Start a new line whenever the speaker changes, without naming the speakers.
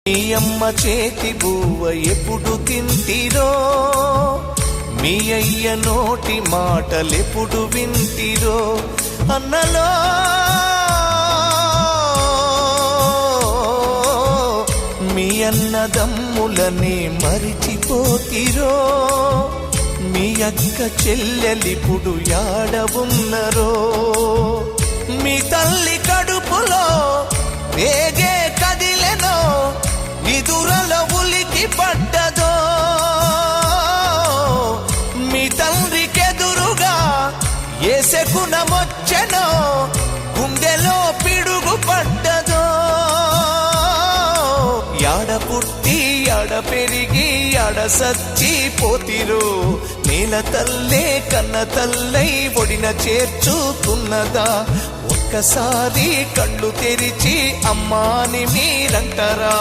మీ అమ్మ చేతి బువ్వ ఎప్పుడు తింటిరో, మీ అయ్య నోటి మాటలెప్పుడు వింటిరో, అన్నలో మీ అన్నదమ్ములనే మరిచిపోతిరో, మీ అక్క చెల్లెలిప్పుడు యాడవున్నరో, మీ తల్లి కడుపులో వేగే కదిలెనో, నిదురల ఉలికి పడ్డదో, మీ తండ్రికెదురుగా ఏ శకునమొచ్చెనో, గుండెలో పిడుగు పడ్డదో, యాడ పుట్టి యాడ పెరిగి యాడ సచ్చిపోతిరో, నేల తల్లే కన్న తల్లై ఒడిన చేర్చుతున్నదా, ఒక్కసారి కళ్ళు తెరిచి అమ్మాని మీరంటారా.